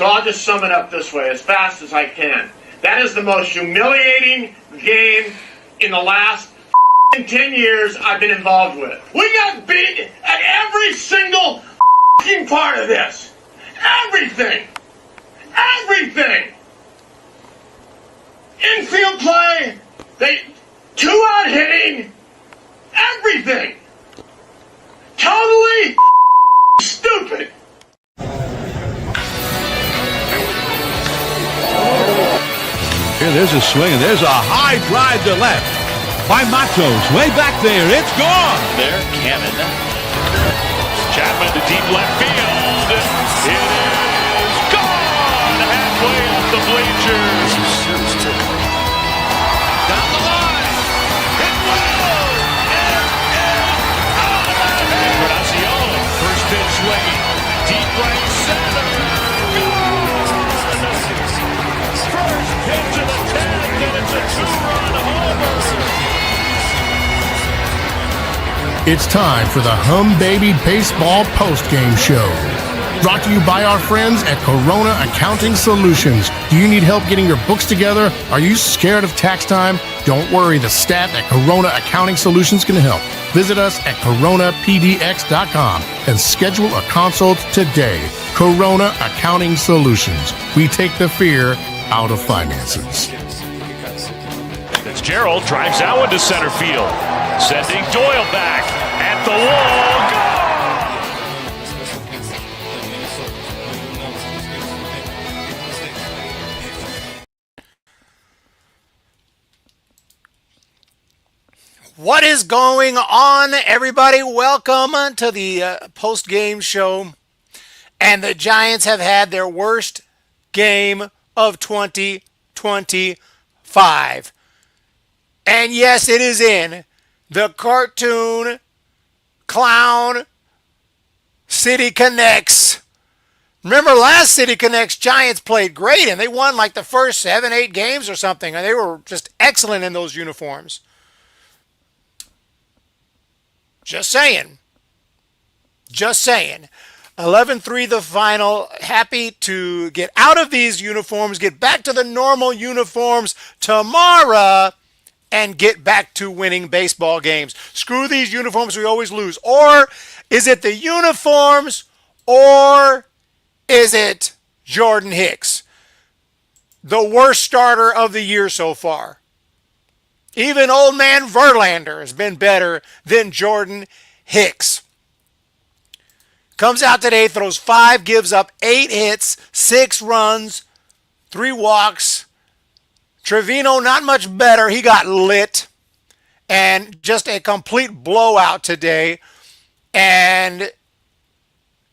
So I'll just sum it up this way as fast as I can. That is the most humiliating game in the last 10 years I've been involved with. We got beat at every single part of this. Everything. Everything. Infield play. Two-out hitting. Everything. Totally stupid. Here, there's a swing, and there's a high drive to left by Matos. Way back there. It's gone. There, Cannon. Chapman to deep left field. It is gone. Halfway up the bleachers. Down the line. It will. It is out of there. Encarnacion, first pitch swinging. Deep right center. First pitch of the 10th, and it's a two-run homer. It's time for the Hum Baby Baseball Postgame Show. Brought to you by our friends at Corona Accounting Solutions. Do you need help getting your books together? Are you scared of tax time? Don't worry, the staff at Corona Accounting Solutions can help. Visit us at coronapdx.com and schedule a consult today. Corona Accounting Solutions. We take the fear out of finances. Fitzgerald drives that one to center field, sending Doyle back at the wall. What is going on, everybody? Welcome to the post-game show. And the Giants have had their worst game of 2025. And yes, it is in the cartoon clown City Connects. Remember last City Connects, Giants played great and they won like the first 7, 8 games or something. And they were just excellent in those uniforms. Just saying. 11-3 the final. Happy to get out of these uniforms, get back to the normal uniforms tomorrow, and get back to winning baseball games. Screw these uniforms, we always lose. Or is it the uniforms, or is it Jordan Hicks? The worst starter of the year so far. Even old man Verlander has been better than Jordan Hicks. Comes out today, throws 5, gives up 8 hits, 6 runs, 3 walks. Trevino, not much better. He got lit. And just a complete blowout today. And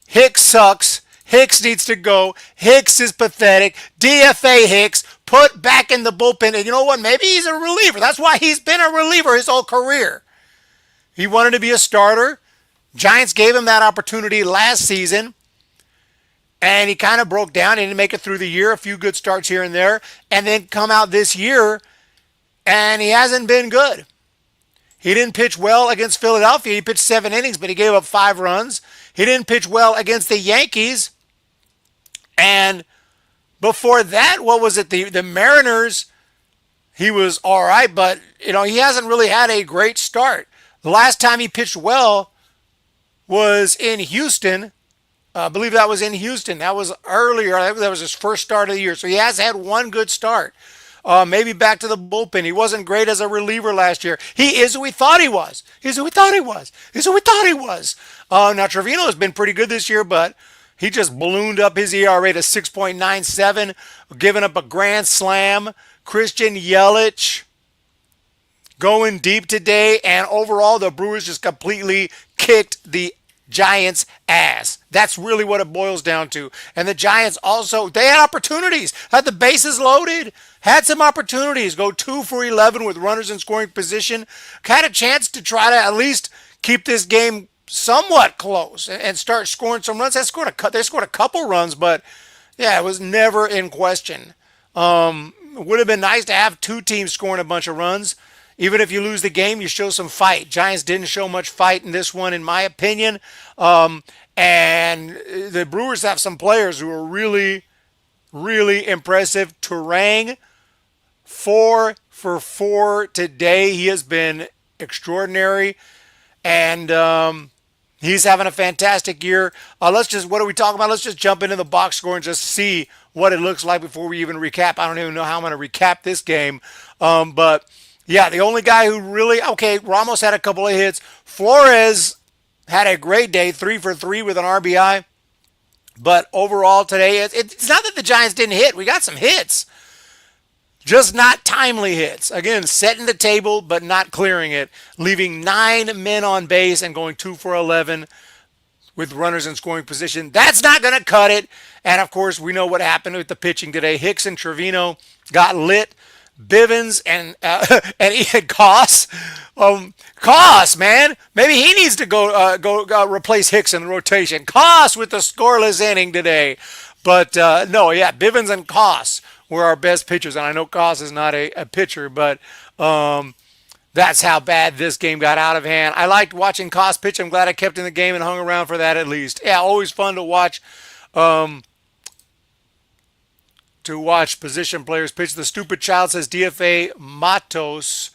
Hicks sucks. Hicks needs to go. Hicks is pathetic. DFA Hicks. Put back in the bullpen. And you know what? Maybe he's a reliever. That's why he's been a reliever his whole career. He wanted to be a starter. Giants gave him that opportunity last season. And he kind of broke down. He didn't make it through the year. A few good starts here and there. And then come out this year. And he hasn't been good. He didn't pitch well against Philadelphia. He pitched 7 innings, but he gave up 5 runs. He didn't pitch well against the Yankees. And before that, what was it? The Mariners, he was all right, but he hasn't really had a great start. The last time he pitched well was in Houston. I believe that was in Houston. That was earlier. That was his first start of the year. So he has had one good start. Maybe back to the bullpen. He wasn't great as a reliever last year. He is who we thought he was. Now, Trevino has been pretty good this year, but he just ballooned up his ERA to 6.97, giving up a grand slam. Christian Yelich going deep today, and overall the Brewers just completely kicked the Giants' ass. That's really what it boils down to. And the Giants also, they had opportunities, had the bases loaded, had some opportunities, go 2 for 11 with runners in scoring position, had a chance to try to at least keep this game somewhat close and start scoring some runs. They scored a couple runs, but yeah, it was never in question. It would have been nice to have 2 teams scoring a bunch of runs. Even if you lose the game, you show some fight. Giants didn't show much fight in this one, in my opinion. And the Brewers have some players who are really really impressive. Turang, 4 for 4 today. He has been extraordinary, and he's having a fantastic year. What are we talking about? Let's just jump into the box score and just see what it looks like before we even recap. I don't even know how I'm going to recap this game. But yeah, the only guy who really, okay, Ramos had a couple of hits. Flores had a great day, 3 for 3 with an RBI. But overall today, it's not that the Giants didn't hit. We got some hits. Just not timely hits. Again, setting the table, but not clearing it. Leaving 9 men on base and going 2 for 11 with runners in scoring position. That's not going to cut it. And, of course, we know what happened with the pitching today. Hicks and Trevino got lit. Bivens and Ian Koss. Koss, man. Maybe he needs to go replace Hicks in the rotation. Koss with the scoreless inning today. But, no, yeah, Bivens and Koss were our best pitchers. And I know Koss is not a pitcher, but that's how bad this game got out of hand. I liked watching Koss pitch. I'm glad I kept in the game and hung around for that at least. Yeah, always fun to watch. Position players pitch. The stupid child says DFA Matos.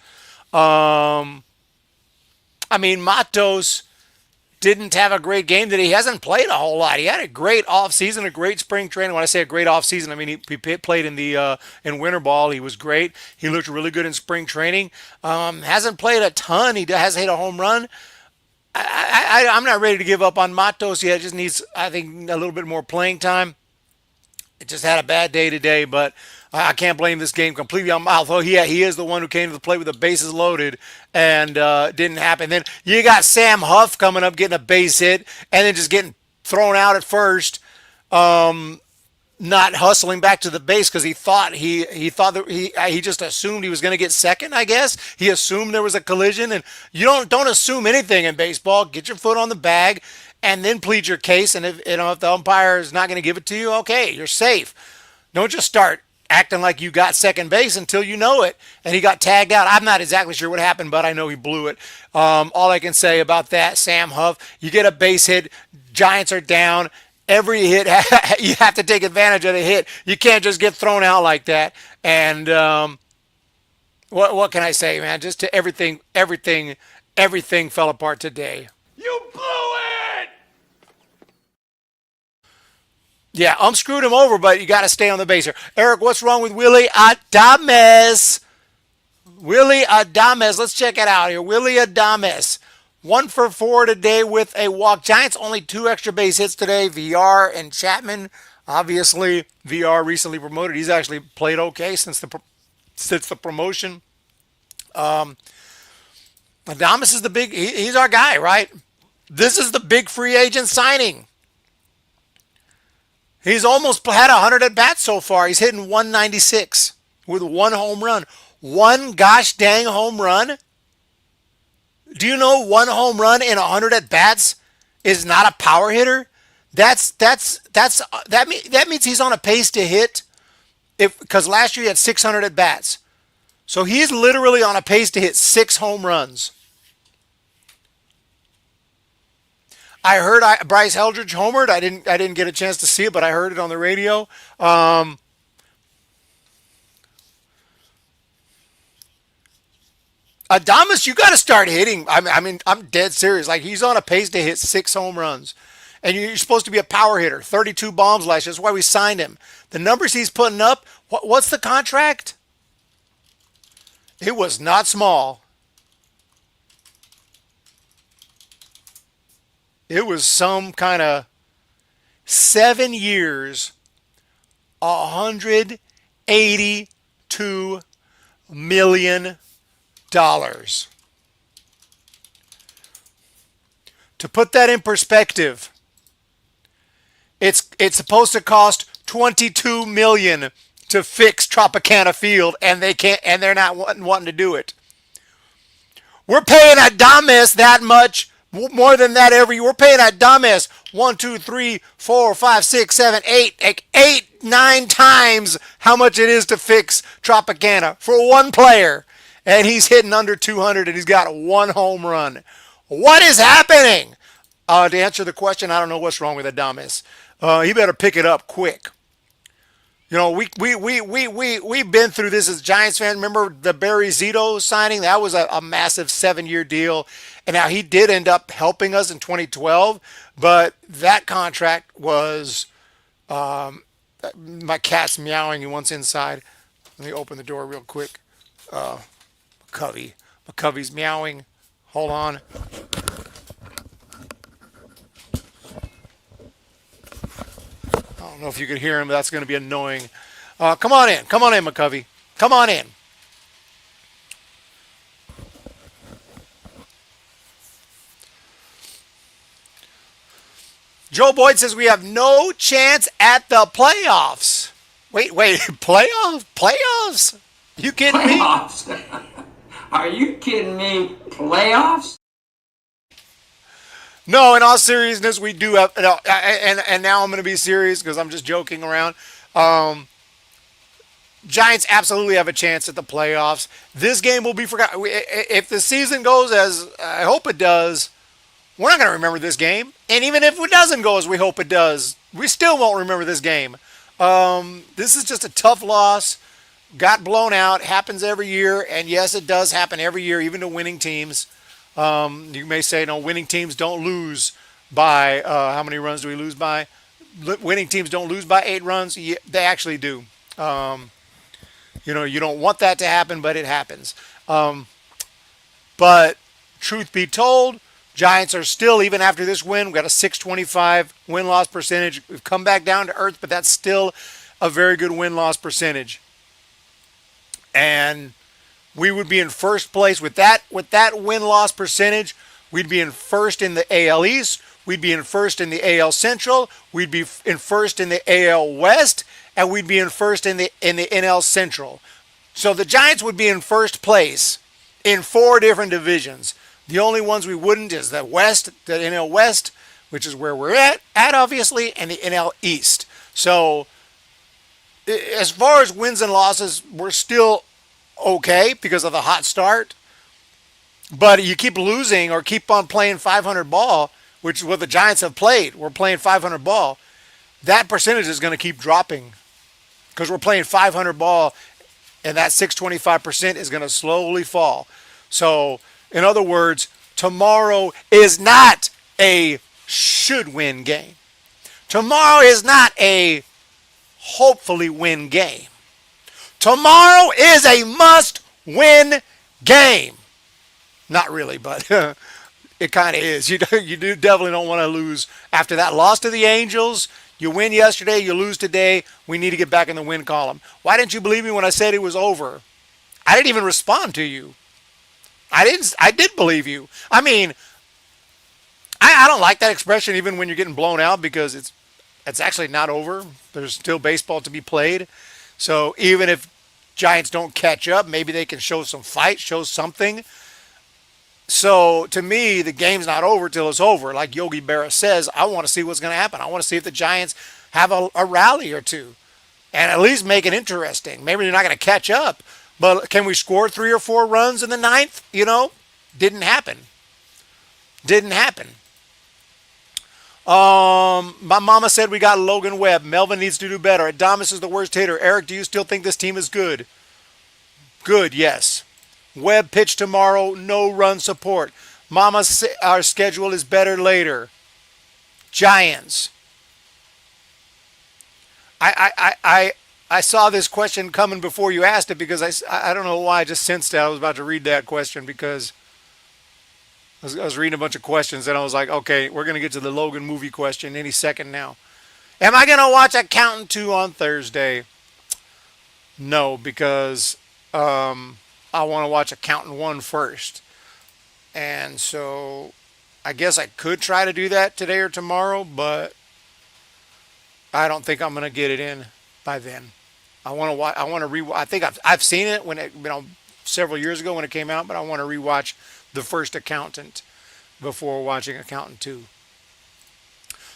Matos didn't have a great game today. He hasn't played a whole lot. He had a great offseason, a great spring training. When I say a great offseason, I mean he played in the in winter ball. He was great. He looked really good in spring training. Hasn't played a ton. He has hit a home run. I'm not ready to give up on Matos yet. Just needs, I think, a little bit more playing time. It just had a bad day today, but I can't blame this game completely on, although he is the one who came to the plate with the bases loaded and didn't happen. Then you got Sam Huff coming up, getting a base hit, and then just getting thrown out at first, not hustling back to the base because he just assumed he was going to get second, I guess. He assumed there was a collision, and you don't assume anything in baseball. Get your foot on the bag and then plead your case. And if the umpire is not going to give it to you, okay, you're safe. Don't just start acting like you got second base until you know it. And he got tagged out. I'm not exactly sure what happened, but I know he blew it. All I can say about that, Sam Huff, you get a base hit, Giants are down. Every hit, you have to take advantage of the hit. You can't just get thrown out like that. And what can I say, man? Just to everything fell apart today. You blew it! Yeah, screwed him over, but you got to stay on the base here. Eric, what's wrong with Willie Adames? Willie Adames, let's check it out here. Willie Adames, 1 for 4 today with a walk. Giants only 2 extra base hits today. VR and Chapman. Obviously, VR recently promoted. He's actually played okay since the promotion. Adames is the big. He's our guy, right? This is the big free agent signing. He's almost had 100 at bats so far. He's hitting 196 with 1 home run. 1 gosh dang home run. Do you know 1 home run in 100 at bats is not a power hitter? That means he's on a pace to hit, because last year he had 600 at bats. So he's literally on a pace to hit 6 home runs. I heard Bryce Eldridge homered. I didn't get a chance to see it, but I heard it on the radio. Adames, you got to start hitting. I mean, I'm dead serious. Like, he's on a pace to hit 6 home runs. And you're supposed to be a power hitter. 32 bombs last year. That's why we signed him. The numbers he's putting up, what's the contract? It was not small. It was some kind of 7 years, $182 million. To put that in perspective, it's supposed to cost $22 million to fix Tropicana Field, and they're not wanting to do it. We're paying Adames that much, more than that every year. We're paying Adames 1, 2, 3, 4, 5, 6, 7, 8, 9 times how much it is to fix Tropicana for one player. And he's hitting under 200, and he's got 1 home run. What is happening? To answer the question, I don't know what's wrong with Adames. He better pick it up quick. we've been through this as Giants fans. Remember the Barry Zito signing? That was a massive 7-year deal. And now he did end up helping us in 2012, but that contract was, my cat's meowing. He wants inside. Let me open the door real quick. McCovey's meowing. Hold on. I don't know if you could hear him, but that's going to be annoying. Come on in, McCovey. Come on in. Joe Boyd says we have no chance at the playoffs. Wait, playoffs? You kidding me? Playoffs? Are you kidding me? Playoffs? No, in all seriousness, we do have, and now I'm going to be serious because I'm just joking around. Giants absolutely have a chance at the playoffs. This game will be forgotten. If the season goes as I hope it does, we're not going to remember this game. And even if it doesn't go as we hope it does, we still won't remember this game. This is just a tough loss. Got blown out. Happens every year. And yes, it does happen every year, even to winning teams. You may say, no, winning teams don't lose by, how many runs do we lose by? Winning teams don't lose by 8 runs. Yeah, they actually do. You don't want that to happen, but it happens. But truth be told, Giants are still, even after this win, we've got a 625 win-loss percentage. We've come back down to earth, but that's still a very good win-loss percentage. And we would be in first place with that win-loss percentage. We'd be in first in the AL East. We'd be in first in the AL Central. We'd be in first in the AL West, and we'd be in first in the NL Central. So the Giants would be in first place in 4 different divisions. The only ones we wouldn't is the West, the NL West, which is where we're at obviously, and the NL East. So as far as wins and losses, we're still okay because of the hot start. But you keep losing or keep on playing 500 ball, which is what the Giants have played. We're playing 500 ball. That percentage is going to keep dropping because we're playing 500 ball, and that 625% is going to slowly fall. So, in other words, tomorrow is not a should-win game. Tomorrow is not a hopefully win game. Tomorrow is a must-win game. Not really, but it kind of is. You do definitely don't want to lose. After that loss to the Angels, you win yesterday, you lose today. We need to get back in the win column. Why didn't you believe me when I said it was over? I didn't even respond to you. I did believe you. I mean, I don't like that expression even when you're getting blown out because it's actually not over. There's still baseball to be played. So even if Giants don't catch up, maybe they can show some fight, show something. So to me, the game's not over till it's over. Like Yogi Berra says, I want to see what's going to happen. I want to see if the Giants have a rally or two and at least make it interesting. Maybe they're not going to catch up, but can we score 3 or 4 runs in the 9th? Didn't happen. My mama said we got Logan Webb. Melvin needs to do better. Adames is the worst hitter. Eric, do you still think this team is good? Good, yes. Webb pitch tomorrow, no run support. Mama, our schedule is better later. Giants. I saw this question coming before you asked it because I don't know why I just sensed that I was about to read that question because I was reading a bunch of questions and I was like, okay, we're going to get to the Logan movie question any second now. Am I going to watch Accountant 2 on Thursday? No, because I want to watch Accountant 1 first. And so I guess I could try to do that today or tomorrow, but I don't think I'm going to get it in by then. I want to rewatch. I think I've seen it when it, several years ago when it came out, but I want to rewatch the first Accountant before watching Accountant 2.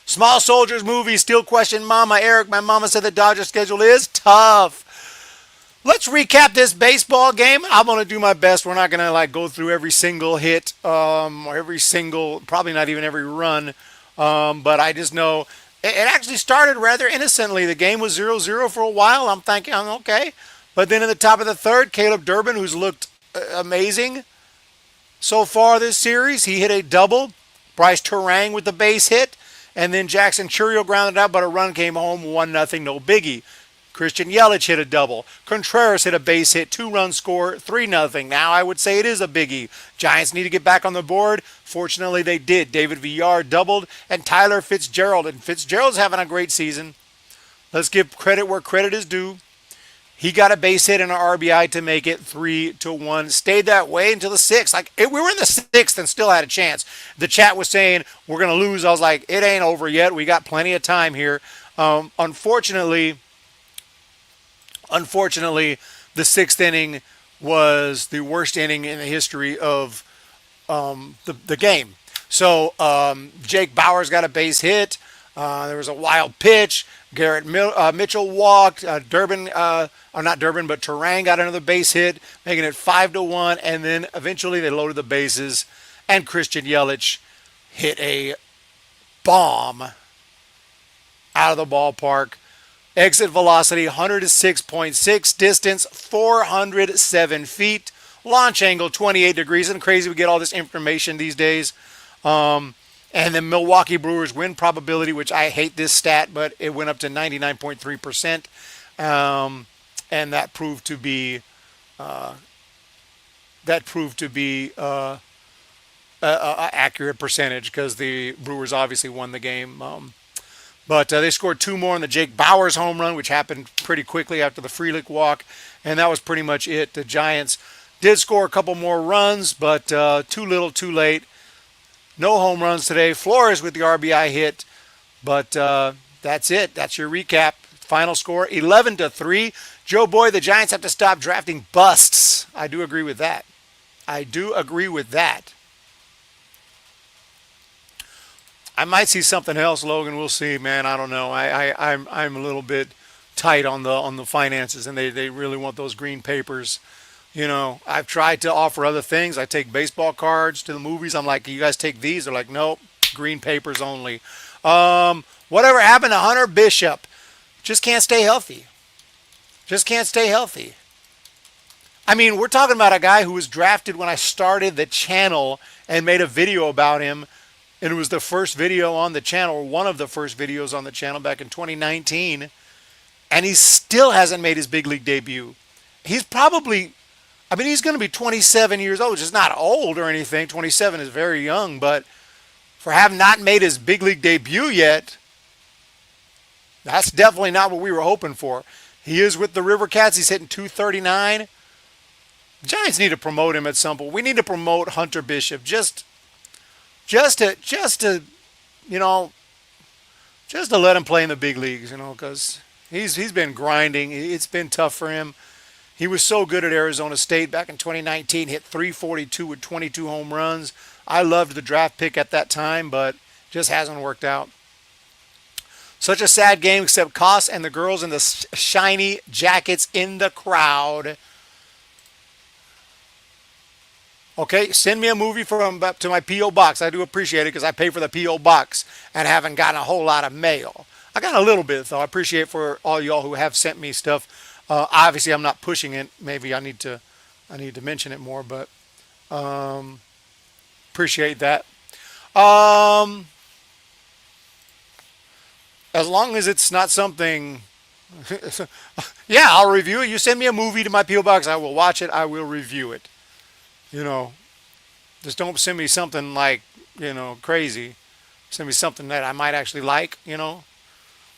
Small Soldiers movie still question Mama. Eric, my mama said the Dodgers schedule is tough. Let's recap this baseball game. I'm going to do my best. We're not going to go through every single hit or every single, probably not even every run. But I just know It actually started rather innocently. The game was 0-0 for a while. I'm thinking, okay. But then in the top of the third, Caleb Durbin, who's looked amazing so far this series, he hit a double. Bryce Terang with the base hit. And then Jackson Churio grounded out, but a run came home, 1-0, no biggie. Christian Yelich hit a double. Contreras hit a base hit, 2-run score, 3-0. Now I would say it is a biggie. Giants need to get back on the board. Fortunately, they did. David Villar doubled, and Tyler Fitzgerald. And Fitzgerald's having a great season. Let's give credit where credit is due. He got a base hit and an RBI to make it 3-1. Stayed that way until the sixth. We were in the sixth and still had a chance. The chat was saying we're going to lose. I was like, it ain't over yet. We got plenty of time here. Unfortunately, the sixth inning was the worst inning in the history of the game. So Jake Bauers got a base hit. There was a wild pitch. Garrett Mitchell walked. Not Durbin, but Terang got another base hit, making it 5-1. And then eventually they loaded the bases, and Christian Yelich hit a bomb out of the ballpark. Exit velocity 106.6, distance 407 feet, launch angle 28 degrees. And crazy we get all this information these days. And the Milwaukee Brewers win probability, which I hate this stat, but it went up to 99.3%. And that proved to be a accurate percentage because the Brewers obviously won the game. But they scored two more on the Jake Bauers home run, which happened pretty quickly after the Frelick walk. And that was pretty much it. The Giants did score a couple more runs, but too little, too late. No home runs today. Flores with the RBI hit. But that's it. That's your recap. Final score, 11-3. Joe Boy, the Giants have to stop drafting busts. I do agree with that. I might see something else, Logan. We'll see, man. I don't know. I'm a little bit tight on the finances, and they really want those green papers. You know, I've tried to offer other things. I take baseball cards to the movies. I'm like, you guys take these? They're like, nope, green papers only. Whatever happened to Hunter Bishop? Just can't stay healthy. I mean, we're talking about a guy who was drafted when I started the channel and made a video about him. And it was the first video on the channel, or one of the first videos on the channel back in 2019. And he still hasn't made his big league debut. He's going to be 27 years old, which is not old or anything. 27 is very young, but for having not made his big league debut yet, that's definitely not what we were hoping for. He is with the River Cats. He's hitting .239. The Giants need to promote him at some point. We need to promote Hunter Bishop just to let him play in the big leagues, because he's been grinding. It's been tough for him. He was so good at Arizona State back in 2019, hit .342 with 22 home runs. I loved the draft pick at that time, but just hasn't worked out. Such a sad game, except Koss and the girls in the shiny jackets in the crowd. Okay, send me a movie to my P.O. Box. I do appreciate it because I pay for the P.O. Box and haven't gotten a whole lot of mail. I got a little bit, though. I appreciate for all y'all who have sent me stuff. Obviously, I'm not pushing it. Maybe I need to mention it more, but appreciate that. As long as it's not something, yeah, I'll review it. You send me a movie to my P.O. Box, I will watch it. I will review it. Just don't send me something like, crazy. Send me something that I might actually like,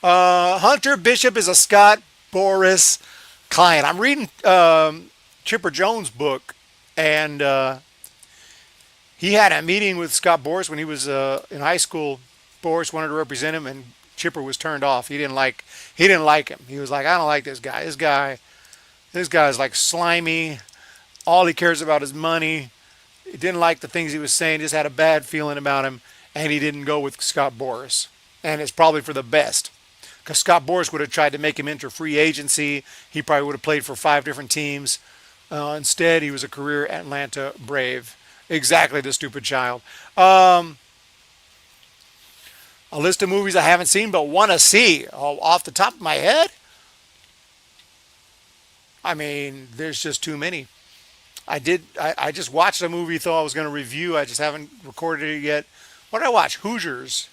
Hunter Bishop is a Scott Boras client. I'm reading Chipper Jones' book, and he had a meeting with Scott Boras when he was in high school. Boras wanted to represent him, and Chipper was turned off. He didn't like him. He was like, I don't like this guy. This guy's like slimy. All he cares about is money. He didn't like the things he was saying. Just had a bad feeling about him, and he didn't go with Scott Boras. And it's probably for the best, because Scott Boras would have tried to make him enter free agency. He probably would have played for 5 different teams. Instead, he was a career Atlanta Brave. Exactly, the stupid child. A list of movies I haven't seen but want to see off the top of my head. I mean, there's just too many. I just watched a movie, thought I was going to review. I just haven't recorded it yet. What did I watch? Hoosiers.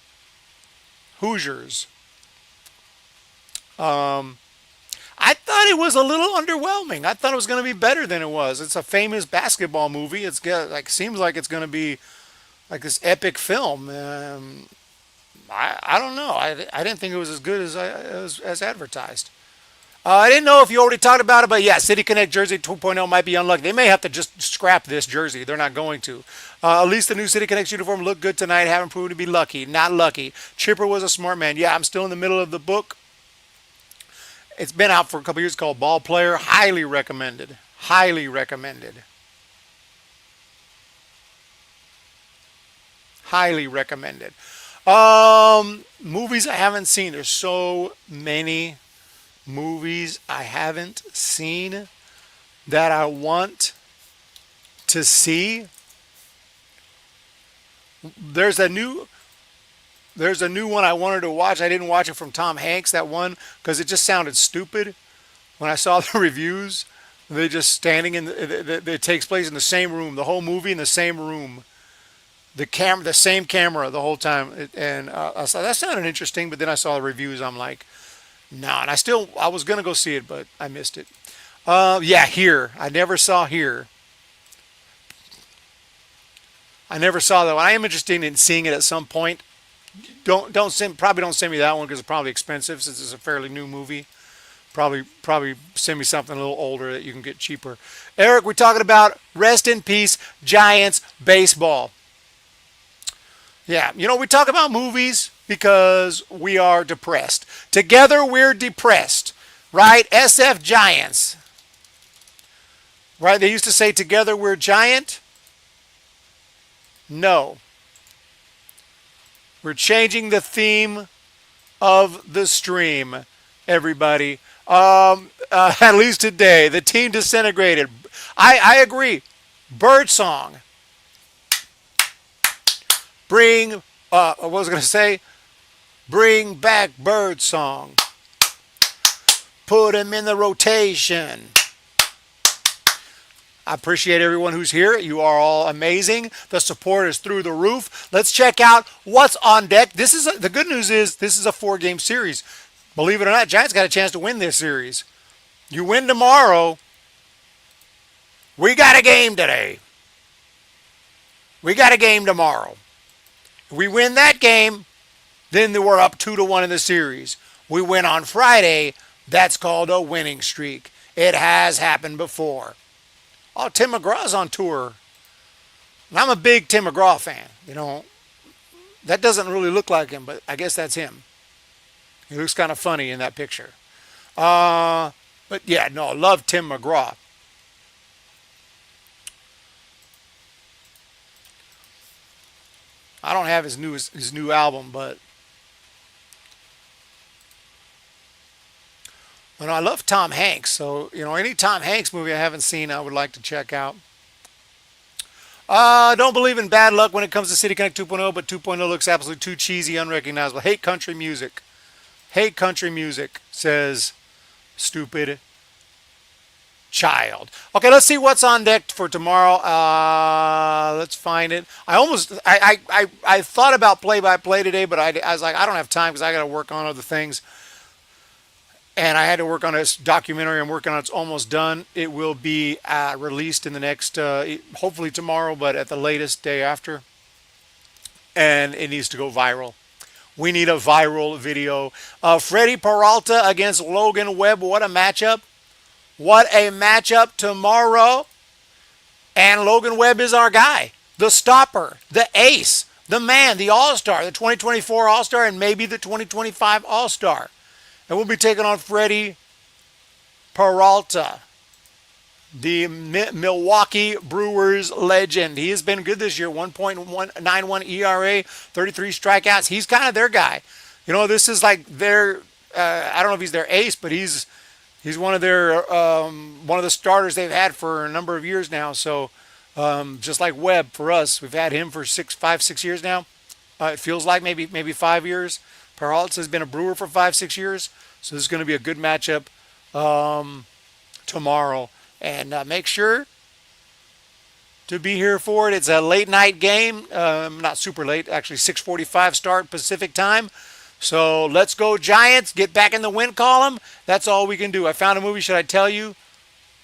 I thought it was a little underwhelming. I thought it was going to be better than it was. It's a famous basketball movie. It's got, like, seems like it's going to be like this epic film. I don't know. I didn't think it was as good as advertised. I didn't know if you already talked about it, but yeah, City Connect Jersey 2.0 might be unlucky. They may have to just scrap this jersey. They're not going to. At least the new City Connect uniform looked good tonight. Haven't proven to be lucky. Not lucky. Chipper was a smart man. Yeah, I'm still in the middle of the book. It's been out for a couple years, called Ball Player. Highly recommended. Highly recommended. Highly recommended. Movies I haven't seen. There's so many movies I haven't seen that I want to see. There's a new one I wanted to watch. I didn't watch it, from Tom Hanks, that one, because it just sounded stupid when I saw the reviews. They're just standing it takes place in the same room, the whole movie in the same room. The same camera the whole time. And I saw that sounded interesting, but then I saw the reviews. I'm like, no. And I was going to go see it, but I missed it. Yeah, Here. I never saw Here. I never saw that one. I am interested in seeing it at some point. Probably don't send me that one because it's probably expensive since it's a fairly new movie. Probably send me something a little older that you can get cheaper. Eric, we're talking about rest in peace Giants baseball. Yeah, we talk about movies because we are depressed. Together we're depressed, right? SF Giants. Right? They used to say together we're giant. No. We're changing the theme of the stream, everybody. At least today. The team disintegrated. I agree. Birdsong. What was I going to say? Bring back Birdsong. Put him in the rotation. I appreciate everyone who's here. You are all amazing. The support is through the roof. Let's check out what's on deck. The good news is this is a 4-game series. Believe it or not, Giants got a chance to win this series. You win tomorrow, we got a game today. We got a game tomorrow. If we win that game, then we're up 2-1 in the series. We win on Friday, that's called a winning streak. It has happened before. Oh, Tim McGraw's on tour. And I'm a big Tim McGraw fan. That doesn't really look like him, but I guess that's him. He looks kind of funny in that picture. But yeah, no, I love Tim McGraw. I don't have his new album, but I love Tom Hanks. So, any Tom Hanks movie I haven't seen, I would like to check out. Don't believe in bad luck when it comes to City Connect 2.0, but 2.0 looks absolutely too cheesy, unrecognizable. Hate country music. Hate country music, says stupid child. Okay, let's see what's on deck for tomorrow. Let's find it. I thought about play-by-play today, but I was like, I don't have time because I got to work on other things. And I had to work on this documentary I'm working on. It's almost done. It will be released in the next, hopefully tomorrow, but at the latest day after. And it needs to go viral. We need a viral video. Freddie Peralta against Logan Webb. What a matchup. What a matchup tomorrow. And Logan Webb is our guy. The stopper. The ace. The man. The all-star. The 2024 all-star and maybe the 2025 all-star. And we'll be taking on Freddie Peralta, the Milwaukee Brewers legend. He has been good this year, 1.91 ERA, 33 strikeouts. He's kind of their guy. This is like their, I don't know if he's their ace, but he's one of their, one of the starters they've had for a number of years now. So just like Webb for us, we've had him for 5-6 years now. It feels like maybe 5 years. Peralta has been a Brewer for 5-6 years, so this is going to be a good matchup tomorrow. And make sure to be here for it. It's a late night game, not super late, actually 6:45 start Pacific time. So let's go Giants, get back in the win column. That's all we can do. I found a movie, should I tell you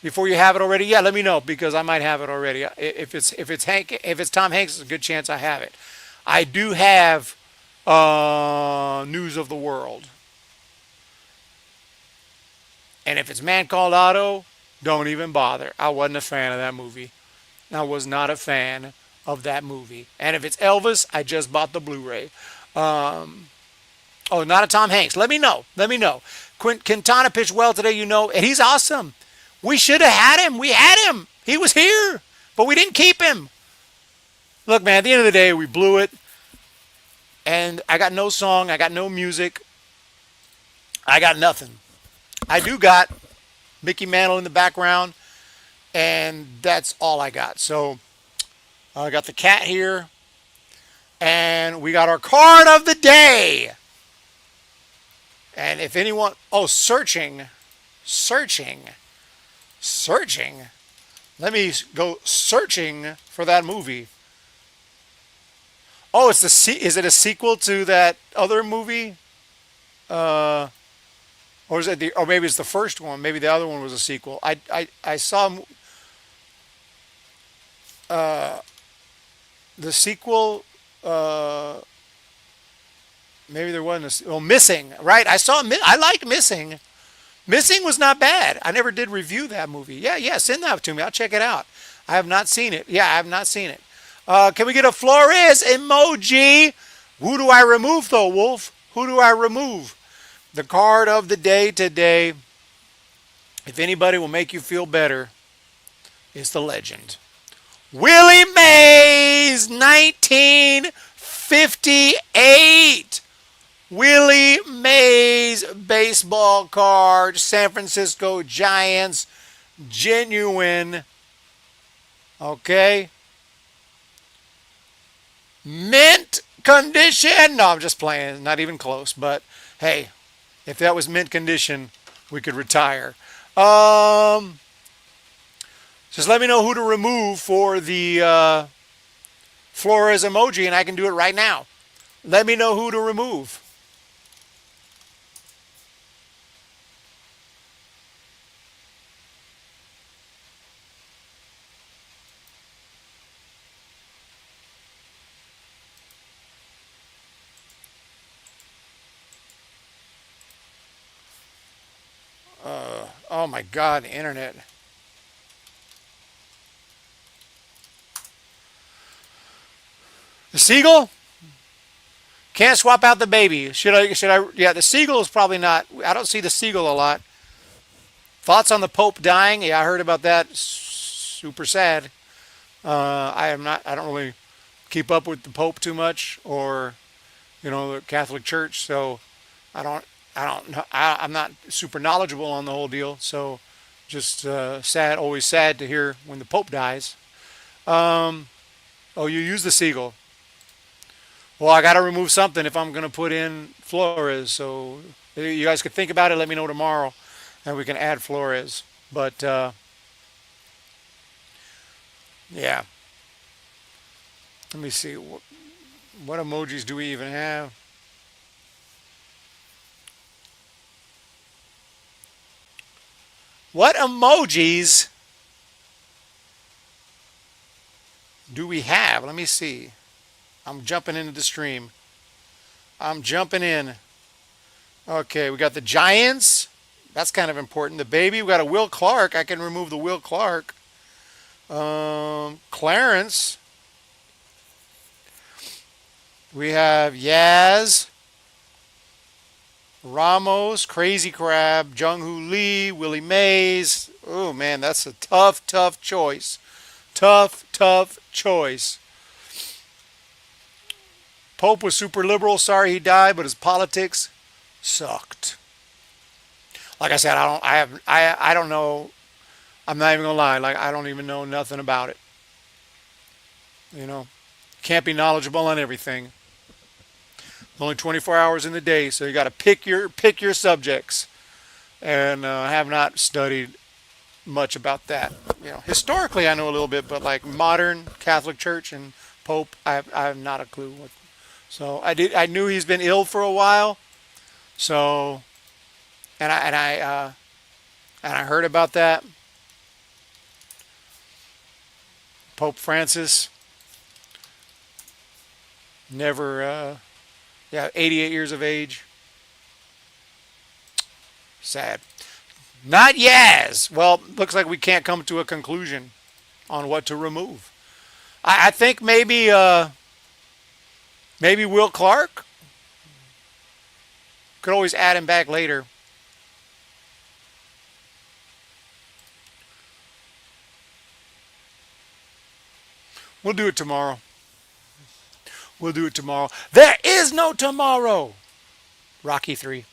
before you have it already? Yeah, let me know because I might have it already. If it's Tom Hanks, it's a good chance I have it. I do have News of the World. And if it's Man Called Otto, don't even bother. I wasn't a fan of that movie. I was not a fan of that movie. And if it's Elvis, I just bought the Blu-ray. Not a Tom Hanks. Let me know. Quintana pitched well today, and he's awesome. We should have had him. We had him. He was here, but we didn't keep him. Look, man, at the end of the day, we blew it. And I got no song. I got no music. I got nothing. I do got Mickey Mantle in the background. And that's all I got. So I got the cat here. And we got our card of the day. And if anyone... Oh, searching. Let me go searching for that movie. Oh, is it a sequel to that other movie? Or is it or maybe it's the first one. Maybe the other one was a sequel. I saw... the sequel, maybe there wasn't Missing, right? I liked Missing. Missing was not bad. I never did review that movie. Yeah, send that to me. I'll check it out. I have not seen it. Yeah, I have not seen it. Can we get a Flores emoji? Who do I remove, though, Wolf? Who do I remove? The card of the day today, if anybody will make you feel better, is the legend. Willie Mays, 1958. Willie Mays baseball card, San Francisco Giants, genuine. Okay. Mint condition. No, I'm just playing. Not even close. But hey, if that was mint condition, we could retire. Just let me know who to remove for the Flores emoji, and I can do it right now. Let me know who to remove. Oh my God, the internet. The Seagull? Can't swap out the baby. Should I? Yeah, the Seagull is probably not. I don't see the Seagull a lot. Thoughts on the Pope dying? Yeah, I heard about that. Super sad. I don't really keep up with the Pope too much, or the Catholic Church. So I'm not super knowledgeable on the whole deal. So just sad. Always sad to hear when the Pope dies. Oh, you use the Seagull. Well, I got to remove something if I'm going to put in Flores. So you guys could think about it. Let me know tomorrow, and we can add Flores. But yeah. Let me see. What emojis do we even have? What emojis do we have? Let me see. I'm jumping into the stream. I'm jumping in. Okay, we got the Giants. That's kind of important. The baby. We got a Will Clark. I can remove the Will Clark. Clarence. We have Yaz. Ramos. Crazy Crab. Jung-Hoo Lee. Willie Mays. Oh, man, that's a tough choice. Tough choice. Pope was super liberal. Sorry he died, but his politics sucked. Like I said, I don't know. I'm not even gonna lie. Like, I don't even know nothing about it. Can't be knowledgeable on everything. Only 24 hours in the day, so you got to pick your subjects. And I have not studied much about that. Historically I know a little bit, but like modern Catholic Church and Pope, I have not a clue. So I knew he's been ill for a while. So, and I heard about that. Pope Francis, never, 88 years of age. Sad. Not Yaz. Well, looks like we can't come to a conclusion on what to remove. I think maybe Will Clark. Could always add him back later. We'll do it tomorrow. There is no tomorrow. Rocky 3.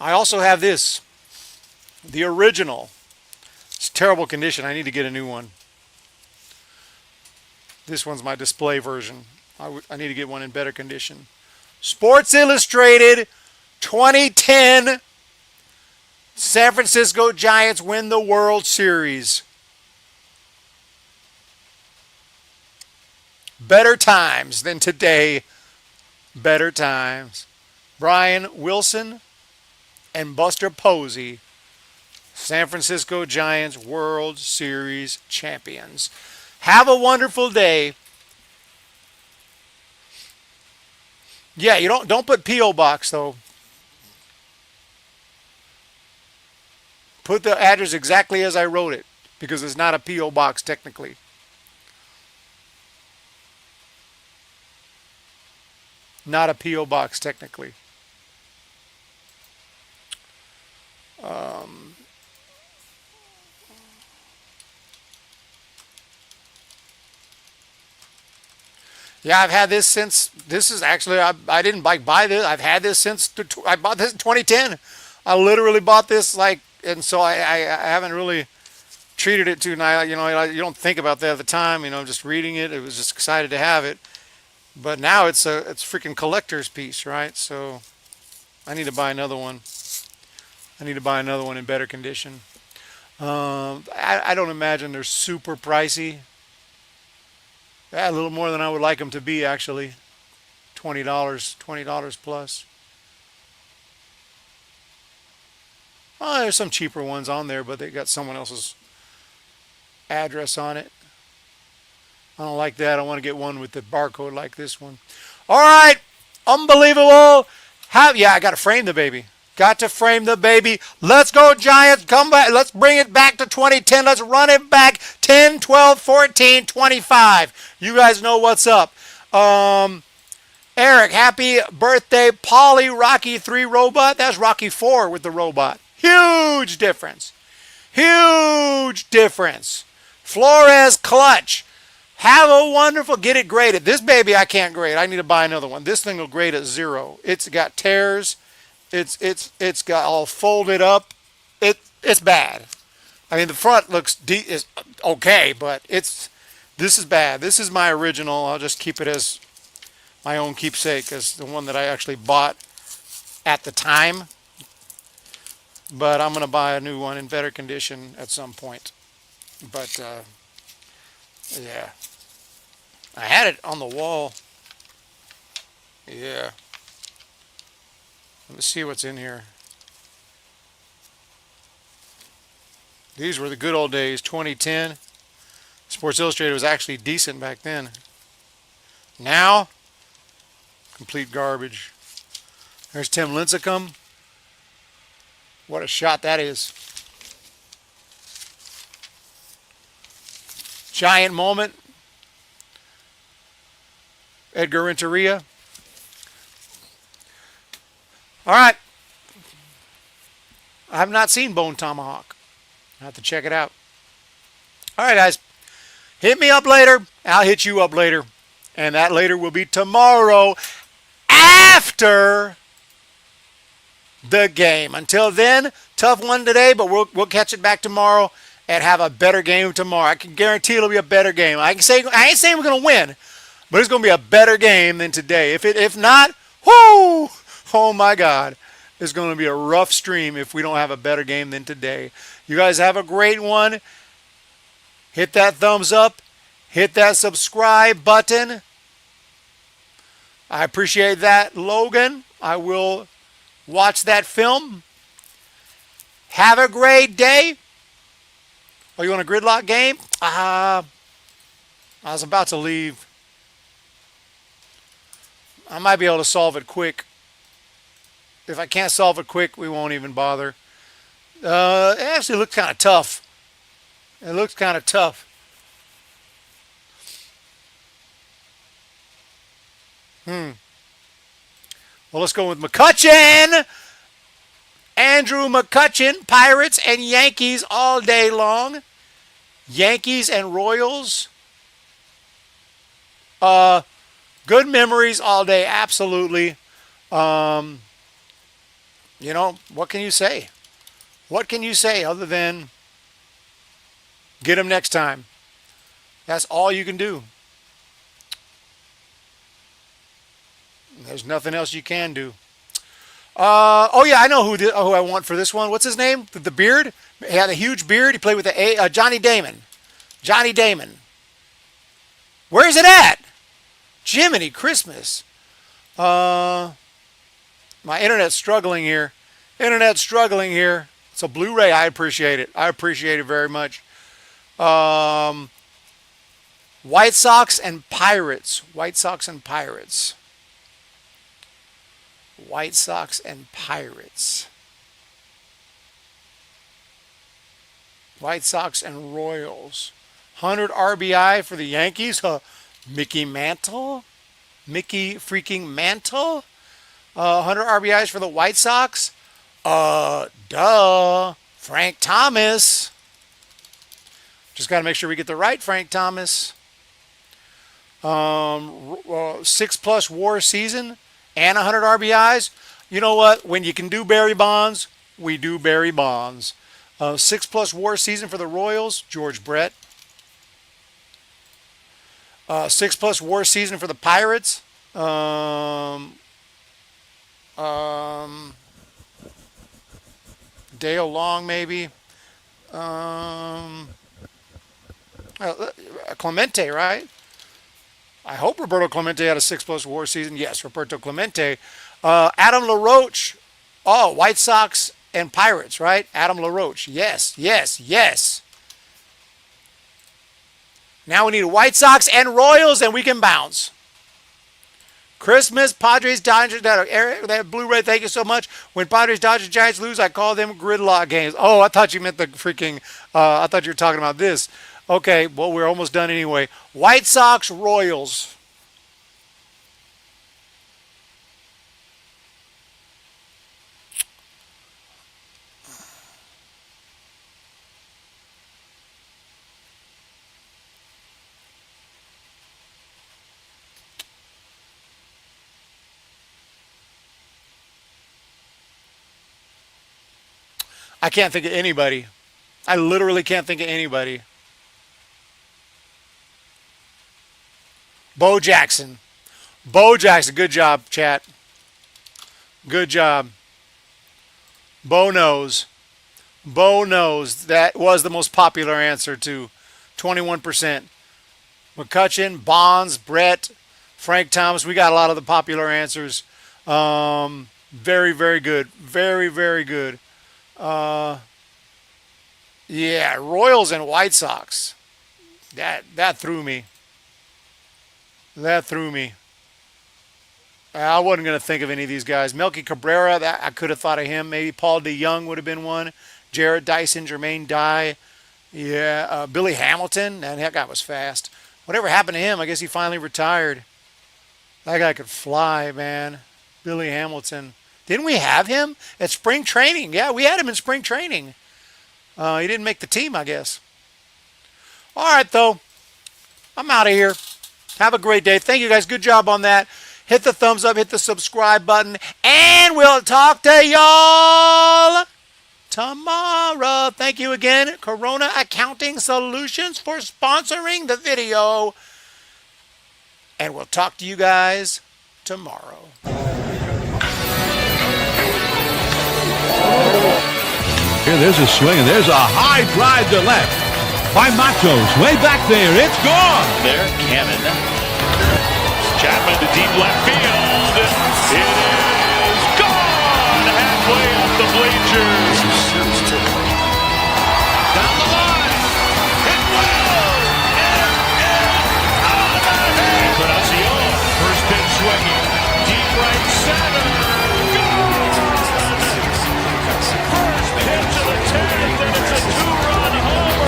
I also have this. The original. It's terrible condition. I need to get a new one. This one's my display version. I need to get one in better condition. Sports Illustrated 2010. San Francisco Giants win the World Series. Better times than today. Better times. Brian Wilson and Buster Posey. San Francisco Giants World Series champions. Have a wonderful day. Yeah, you don't put P.O. Box though. Put the address exactly as I wrote it, because it's not a P.O. Box technically. Not a P.O. Box technically. Yeah, I've had this since, this is actually, I didn't buy this. I've had this since, I bought this in 2010. I literally bought this and so I haven't really treated it too nice. You don't think about that at the time, just reading it. It was just excited to have it. But now it's freaking collector's piece, right? So I need to buy another one. I need to buy another one in better condition. I don't imagine they're super pricey. Yeah, a little more than I would like them to be, actually. $20 plus. Oh, there's some cheaper ones on there, but they got someone else's address on it. I don't like that. I want to get one with the barcode like this one. All right. Unbelievable. I got to frame the baby. Got to frame the baby. Let's go, Giants. Come back. Let's bring it back to 2010. Let's run it back. 10, 12, 14, 25. You guys know what's up. Eric, happy birthday. Polly, Rocky 3 robot. That's Rocky 4 with the robot. Huge difference. Huge difference. Flores clutch. Have a wonderful, get it graded. This baby I can't grade. I need to buy another one. This thing will grade at 0. It's got tears. It's got all folded up. It's bad. I mean, the front is okay, but this is bad. This is my original. I'll just keep it as my own keepsake, as the one that I actually bought at the time. But I'm going to buy a new one in better condition at some point. But yeah. I had it on the wall. Yeah. Let me see what's in here. These were the good old days, 2010. Sports Illustrated was actually decent back then. Now, complete garbage. There's Tim Lincecum. What a shot that is. Giant moment. Edgar Renteria. All right. I have not seen Bone Tomahawk. I have to check it out. All right, guys. Hit me up later. I'll hit you up later. And that later will be tomorrow after the game. Until then, tough one today, but we'll catch it back tomorrow and have a better game tomorrow. I can guarantee it'll be a better game. I ain't saying we're going to win. But it's going to be a better game than today. If not, whoo! Oh my God. It's going to be a rough stream if we don't have a better game than today. You guys have a great one. Hit that thumbs up. Hit that subscribe button. I appreciate that, Logan. I will watch that film. Have a great day. Are you on a gridlock game? I was about to leave. I might be able to solve it quick. If I can't solve it quick, we won't even bother. It actually looks kind of tough. It looks kind of tough. Well, let's go with McCutchen. Andrew McCutchen, Pirates and Yankees all day long. Yankees and Royals. Good memories all day, absolutely. You know, what can you say? What can you say other than get them next time? That's all you can do. There's nothing else you can do. Oh yeah, I know who I want for this one. What's his name? The beard? He had a huge beard. He played with the Johnny Damon. Johnny Damon. Where is it at? Jiminy Christmas. My internet's struggling here. Internet's struggling here. It's a Blu-ray. I appreciate it. I appreciate it very much. White Sox and Pirates. White Sox and Pirates. White Sox and Pirates. White Sox and Royals. 100 RBI for the Yankees. Mickey Mantle. Mickey freaking Mantle. 100 RBIs for the White Sox. Duh. Frank Thomas. Just got to make sure we get the right Frank Thomas. 6+ WAR season and 100 RBIs. You know what? When you can do Barry Bonds, we do Barry Bonds. 6+ WAR season for the Royals, George Brett. 6+ WAR season for the Pirates. Dale Long, maybe. Clemente, right? I hope Roberto Clemente had a 6+ WAR season. Yes, Roberto Clemente. Adam LaRoche. Oh, White Sox and Pirates, right? Adam LaRoche. Yes, yes, yes. Now we need White Sox and Royals, and we can bounce. Christmas, Padres, Dodgers. That Blu-ray, thank you so much. When Padres, Dodgers, Giants lose, I call them gridlock games. Oh, I thought you meant the freaking, I thought you were talking about this. Okay, well, we're almost done anyway. White Sox, Royals. I can't think of anybody. I literally can't think of anybody. Bo Jackson. Bo Jackson. Good job, chat. Good job. Bo knows. Bo knows. That was the most popular answer, too. 21%. McCutchen, Bonds, Brett, Frank Thomas. We got a lot of the popular answers. Very, very good. Very, very good. Yeah, Royals and White Sox. That threw me. That threw me. I wasn't going to think of any of these guys. Melky Cabrera, I could have thought of him. Maybe Paul DeYoung would have been one. Jarrett Dyson, Jermaine Dye. Yeah, Billy Hamilton. And that guy was fast. Whatever happened to him? I guess he finally retired. That guy could fly, man. Billy Hamilton. Didn't we have him at spring training? Yeah, we had him in spring training. He didn't make the team, I guess. All right, though. I'm out of here. Have a great day. Thank you, guys. Good job on that. Hit the thumbs up. Hit the subscribe button. And we'll talk to y'all tomorrow. Thank you again, Corona Accounting Solutions, for sponsoring the video. and we'll talk to you guys tomorrow. Here, there's a swing, and there's a high drive to left by Matos. Way back there. It's gone. There, Cannon. Chapman to deep left field. It is gone. Halfway up the bleachers. Down the line. Hit well. It is out of here. Encarnacion. First pitch swinging. Deep right center. First pitch of the 10th, and it's a two-run homer.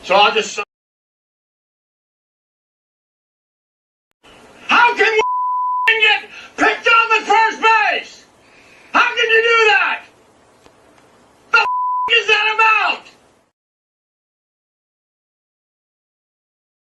So I'll just